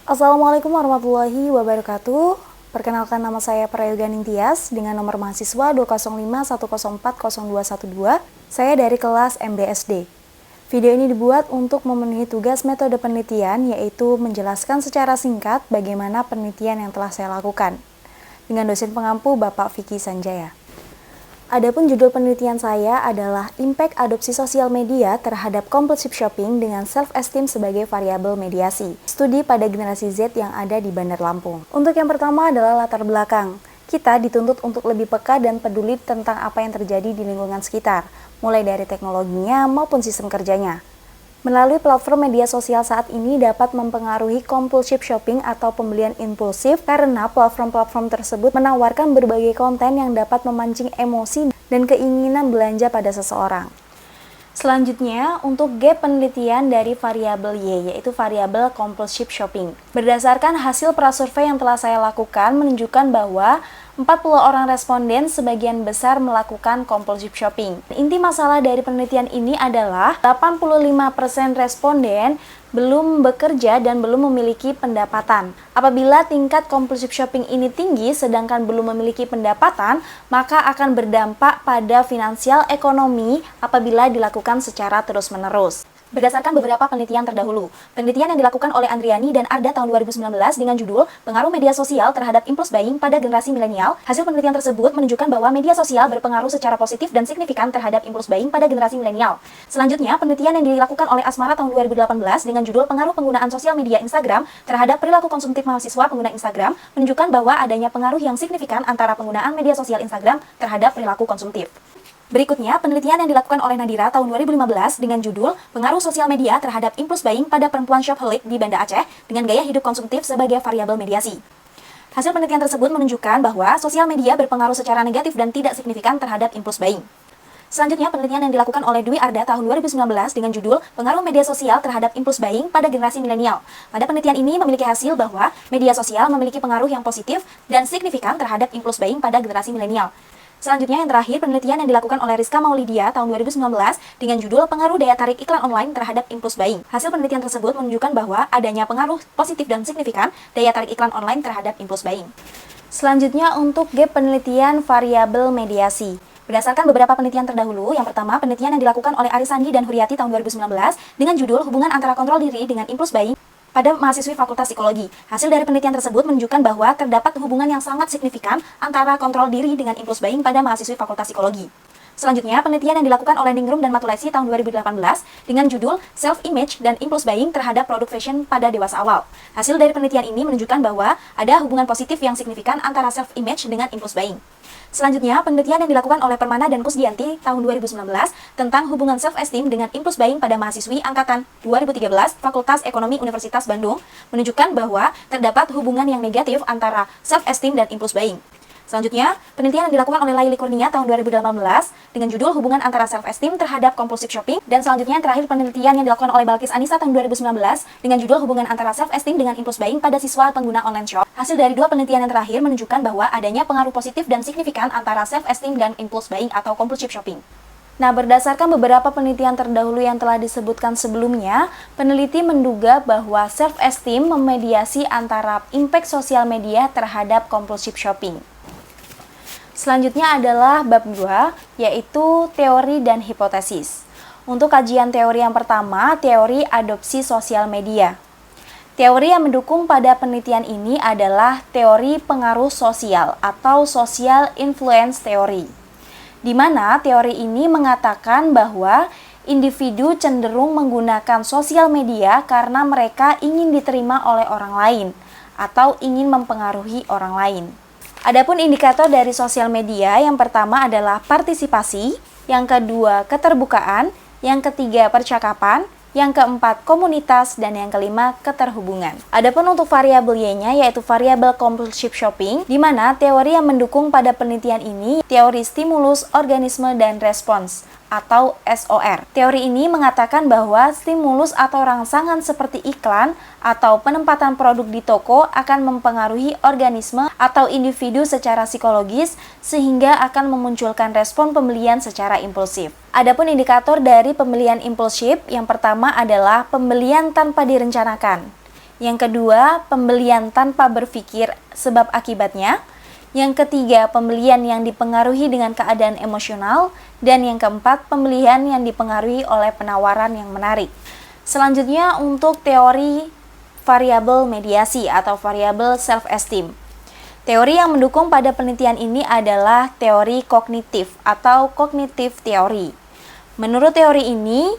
Assalamualaikum warahmatullahi wabarakatuh. Perkenalkan, nama saya Prayoga Ningtyas dengan nomor mahasiswa 20510404212. Saya dari kelas MDSD. Video ini dibuat untuk memenuhi tugas metode penelitian, yaitu menjelaskan secara singkat bagaimana penelitian yang telah saya lakukan dengan dosen pengampu Bapak Vicky Sanjaya. Adapun judul penelitian saya adalah Impact Adopsi Sosial Media terhadap Compulsive Shopping dengan Self-Esteem sebagai Variabel Mediasi. Studi pada generasi Z yang ada di Bandar Lampung. Untuk yang pertama adalah latar belakang. Kita dituntut untuk lebih peka dan peduli tentang apa yang terjadi di lingkungan sekitar, mulai dari teknologinya maupun sistem kerjanya. Melalui platform media sosial saat ini dapat mempengaruhi compulsive shopping atau pembelian impulsif karena platform-platform tersebut menawarkan berbagai konten yang dapat memancing emosi dan keinginan belanja pada seseorang. Selanjutnya, untuk gap penelitian dari variabel Y, yaitu variabel compulsive shopping. Berdasarkan hasil prasurvei yang telah saya lakukan menunjukkan bahwa 40 orang responden sebagian besar melakukan compulsive shopping. Inti masalah dari penelitian ini adalah 85% responden belum bekerja dan belum memiliki pendapatan. Apabila tingkat compulsive shopping ini tinggi sedangkan belum memiliki pendapatan, maka akan berdampak pada finansial ekonomi apabila dilakukan secara terus-menerus. Berdasarkan beberapa penelitian terdahulu, penelitian yang dilakukan oleh Andriani dan Arda tahun 2019 dengan judul Pengaruh Media Sosial Terhadap Impulse Buying pada Generasi Milenial, hasil penelitian tersebut menunjukkan bahwa media sosial berpengaruh secara positif dan signifikan terhadap impulse buying pada generasi milenial. Selanjutnya, penelitian yang dilakukan oleh Asmara tahun 2018 dengan judul Pengaruh Penggunaan Sosial Media Instagram Terhadap Perilaku Konsumtif Mahasiswa Pengguna Instagram menunjukkan bahwa adanya pengaruh yang signifikan antara penggunaan media sosial Instagram terhadap perilaku konsumtif. Berikutnya, penelitian yang dilakukan oleh Nadira tahun 2015 dengan judul Pengaruh Sosial Media Terhadap Impulse Buying pada Perempuan Shopaholic di Banda Aceh dengan gaya hidup konsumtif sebagai variabel mediasi. Hasil penelitian tersebut menunjukkan bahwa sosial media berpengaruh secara negatif dan tidak signifikan terhadap impulse buying. Selanjutnya, penelitian yang dilakukan oleh Dwi Arda tahun 2019 dengan judul Pengaruh Media Sosial Terhadap Impulse Buying pada Generasi Milenial. Pada penelitian ini memiliki hasil bahwa media sosial memiliki pengaruh yang positif dan signifikan terhadap impulse buying pada generasi milenial. Selanjutnya, yang terakhir, penelitian yang dilakukan oleh Rizka Maulidia tahun 2019 dengan judul Pengaruh Daya Tarik Iklan Online Terhadap Impulse Buying. Hasil penelitian tersebut menunjukkan bahwa adanya pengaruh positif dan signifikan daya tarik iklan online terhadap impulse buying. Selanjutnya, untuk gap penelitian variabel mediasi. Berdasarkan beberapa penelitian terdahulu, yang pertama, penelitian yang dilakukan oleh Arisandi dan Huriati tahun 2019 dengan judul Hubungan Antara Kontrol Diri dengan Impulse Buying pada mahasiswi Fakultas Psikologi. Hasil dari penelitian tersebut menunjukkan bahwa terdapat hubungan yang sangat signifikan antara kontrol diri dengan impulse buying pada mahasiswi Fakultas Psikologi. Selanjutnya, penelitian yang dilakukan oleh Ningrum dan Matulesi tahun 2018 dengan judul Self-Image dan Impulse Buying terhadap Produk Fashion pada Dewasa Awal. Hasil dari penelitian ini menunjukkan bahwa ada hubungan positif yang signifikan antara self-image dengan impulse buying. Selanjutnya, penelitian yang dilakukan oleh Permana dan Kusdianti tahun 2019 tentang hubungan self-esteem dengan impulse buying pada mahasiswi angkatan 2013 Fakultas Ekonomi Universitas Bandung menunjukkan bahwa terdapat hubungan yang negatif antara self-esteem dan impulse buying. Selanjutnya, penelitian yang dilakukan oleh Laili Kurnia tahun 2018 dengan judul Hubungan Antara Self-Esteem Terhadap Compulsive Shopping. Dan selanjutnya, yang terakhir, penelitian yang dilakukan oleh Balkis Anissa tahun 2019 dengan judul Hubungan Antara Self-Esteem dengan Impulse Buying pada siswa pengguna online shop. Hasil dari dua penelitian yang terakhir menunjukkan bahwa adanya pengaruh positif dan signifikan antara self-esteem dan impulse buying atau compulsive shopping. Nah, berdasarkan beberapa penelitian terdahulu yang telah disebutkan sebelumnya, peneliti menduga bahwa self-esteem memediasi antara impact sosial media terhadap compulsive shopping. Selanjutnya adalah bab 2, yaitu teori dan hipotesis. Untuk kajian teori yang pertama, teori adopsi sosial media. Teori yang mendukung pada penelitian ini adalah teori pengaruh sosial atau social influence theory, di mana teori ini mengatakan bahwa individu cenderung menggunakan sosial media karena mereka ingin diterima oleh orang lain atau ingin mempengaruhi orang lain. Adapun indikator dari sosial media, yang pertama adalah partisipasi, yang kedua keterbukaan, yang ketiga percakapan, yang keempat komunitas, dan yang kelima keterhubungan. Adapun untuk variabel Y-nya yaitu variabel compulsive shopping, di mana teori yang mendukung pada penelitian ini teori stimulus, organisme, dan respons atau SOR. Teori ini mengatakan bahwa stimulus atau rangsangan seperti iklan atau penempatan produk di toko akan mempengaruhi organisme atau individu secara psikologis sehingga akan memunculkan respon pembelian secara impulsif. Adapun indikator dari pembelian impulsif, yang pertama adalah pembelian tanpa direncanakan. Yang kedua, pembelian tanpa berpikir sebab akibatnya. Yang ketiga, pembelian yang dipengaruhi dengan keadaan emosional. Dan yang keempat, pembelian yang dipengaruhi oleh penawaran yang menarik. Selanjutnya untuk teori variabel mediasi atau variabel self-esteem. Teori yang mendukung pada penelitian ini adalah teori kognitif atau cognitive theory. Menurut teori ini,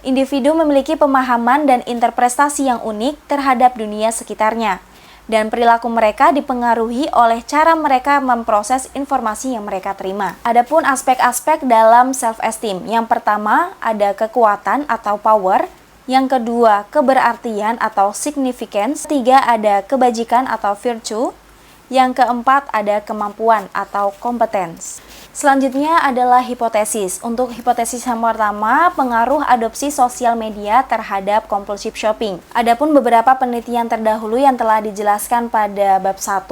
individu memiliki pemahaman dan interpretasi yang unik terhadap dunia sekitarnya, dan perilaku mereka dipengaruhi oleh cara mereka memproses informasi yang mereka terima. Adapun aspek-aspek dalam self-esteem, yang pertama ada kekuatan atau power, yang kedua keberartian atau significance, ketiga ada kebajikan atau virtue, yang keempat ada kemampuan atau competence. Selanjutnya adalah hipotesis. Untuk hipotesis yang pertama, pengaruh adopsi sosial media terhadap compulsive shopping. Adapun beberapa penelitian terdahulu yang telah dijelaskan pada bab 1,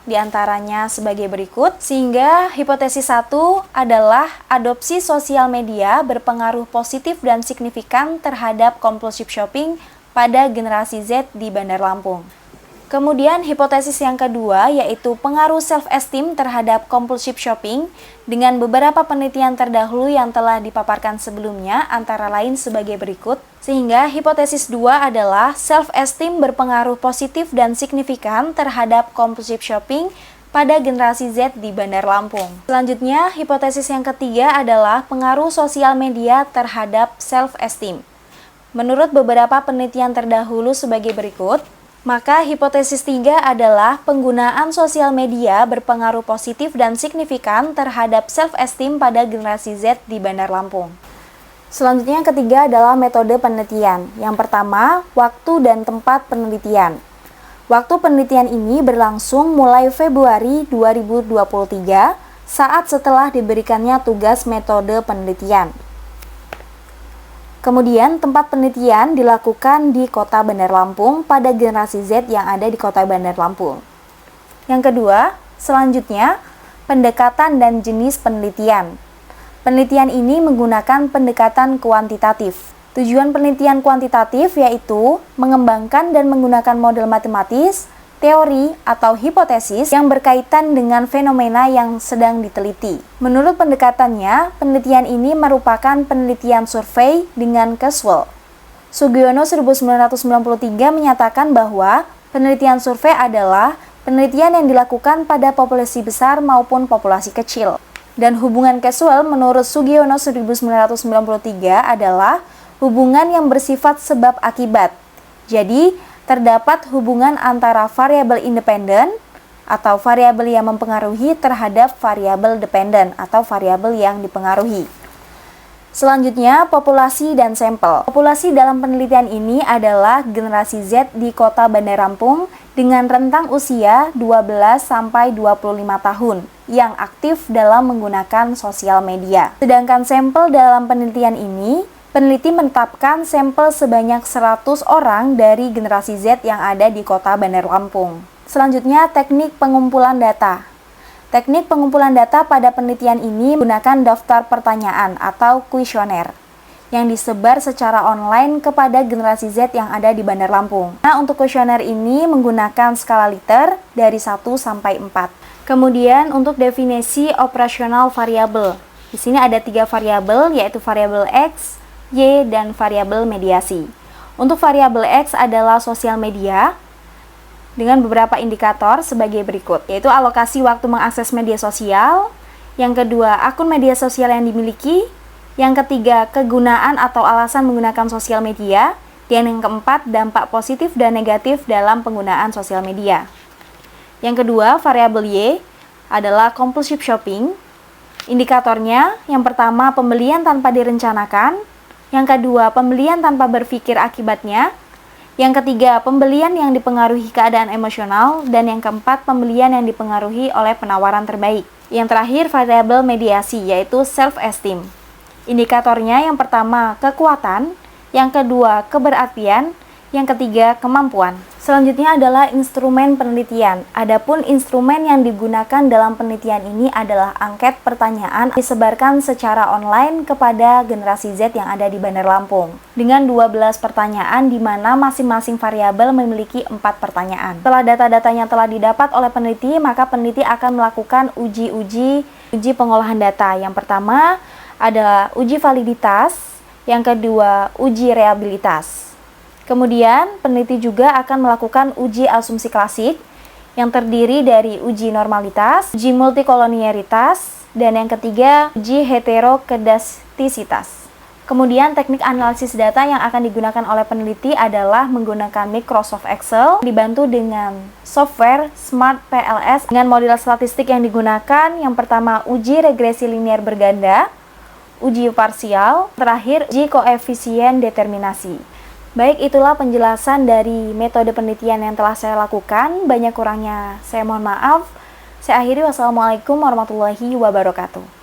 diantaranya sebagai berikut. Sehingga hipotesis 1 adalah adopsi sosial media berpengaruh positif dan signifikan terhadap compulsive shopping pada generasi Z di Bandar Lampung. Kemudian hipotesis yang kedua yaitu pengaruh self-esteem terhadap compulsive shopping dengan beberapa penelitian terdahulu yang telah dipaparkan sebelumnya antara lain sebagai berikut. Sehingga hipotesis 2 adalah self-esteem berpengaruh positif dan signifikan terhadap compulsive shopping pada generasi Z di Bandar Lampung. Selanjutnya, hipotesis yang ketiga adalah pengaruh sosial media terhadap self-esteem. Menurut beberapa penelitian terdahulu sebagai berikut, maka hipotesis 3 adalah penggunaan sosial media berpengaruh positif dan signifikan terhadap self-esteem pada generasi Z di Bandar Lampung. Selanjutnya yang ketiga adalah metode penelitian. Yang pertama, waktu dan tempat penelitian. Waktu penelitian ini berlangsung mulai Februari 2023 saat setelah diberikannya tugas metode penelitian. Kemudian tempat penelitian dilakukan di Kota Bandar Lampung pada generasi Z yang ada di Kota Bandar Lampung. Yang kedua, selanjutnya pendekatan dan jenis penelitian. Penelitian ini menggunakan pendekatan kuantitatif. Tujuan penelitian kuantitatif yaitu mengembangkan dan menggunakan model matematis, teori atau hipotesis yang berkaitan dengan fenomena yang sedang diteliti. Menurut pendekatannya, penelitian ini merupakan penelitian survei dengan casual. Sugiono 1993 menyatakan bahwa penelitian survei adalah penelitian yang dilakukan pada populasi besar maupun populasi kecil. Dan hubungan casual menurut Sugiono 1993 adalah hubungan yang bersifat sebab akibat. Jadi, terdapat hubungan antara variabel independen atau variabel yang mempengaruhi terhadap variabel dependen atau variabel yang dipengaruhi. Selanjutnya, populasi dan sampel. Populasi dalam penelitian ini adalah generasi Z di Kota Bandar Lampung dengan rentang usia 12 sampai 25 tahun yang aktif dalam menggunakan sosial media. Sedangkan sampel dalam penelitian ini, peneliti menetapkan sampel sebanyak 100 orang dari generasi Z yang ada di Kota Bandar Lampung. Selanjutnya, teknik pengumpulan data. Teknik pengumpulan data pada penelitian ini menggunakan daftar pertanyaan atau kuesioner yang disebar secara online kepada generasi Z yang ada di Bandar Lampung. Nah, untuk kuesioner ini menggunakan skala liter dari 1 sampai 4. Kemudian, untuk definisi operasional variabel. Di sini ada 3 variabel, yaitu variabel X, Y, dan variabel mediasi. Untuk variabel X adalah sosial media dengan beberapa indikator sebagai berikut, yaitu alokasi waktu mengakses media sosial, yang kedua akun media sosial yang dimiliki, yang ketiga kegunaan atau alasan menggunakan sosial media, dan yang keempat dampak positif dan negatif dalam penggunaan sosial media. Yang kedua, variabel Y adalah compulsive shopping. Indikatornya, yang pertama pembelian tanpa direncanakan, yang kedua, pembelian tanpa berpikir akibatnya. Yang ketiga, pembelian yang dipengaruhi keadaan emosional. Dan yang keempat, pembelian yang dipengaruhi oleh penawaran terbaik. Yang terakhir, variabel mediasi, yaitu self-esteem. Indikatornya yang pertama, kekuatan. Yang kedua, keberartian. Yang ketiga, kemampuan. Selanjutnya adalah instrumen penelitian. Adapun instrumen yang digunakan dalam penelitian ini adalah angket pertanyaan disebarkan secara online kepada generasi Z yang ada di Bandar Lampung dengan 12 pertanyaan di mana masing-masing variabel memiliki 4 pertanyaan. Setelah data-datanya telah didapat oleh peneliti, maka peneliti akan melakukan uji pengolahan data. Yang pertama adalah uji validitas, yang kedua uji reliabilitas. Kemudian, peneliti juga akan melakukan uji asumsi klasik yang terdiri dari uji normalitas, uji multikolonialitas, dan yang ketiga, uji heterokedastisitas. Kemudian, teknik analisis data yang akan digunakan oleh peneliti adalah menggunakan Microsoft Excel, dibantu dengan software Smart PLS dengan model statistik yang digunakan. Yang pertama, uji regresi linear berganda, uji parsial, terakhir uji koefisien determinasi. Baik, itulah penjelasan dari metode penelitian yang telah saya lakukan. Banyak kurangnya saya mohon maaf. Saya akhiri, wassalamualaikum warahmatullahi wabarakatuh.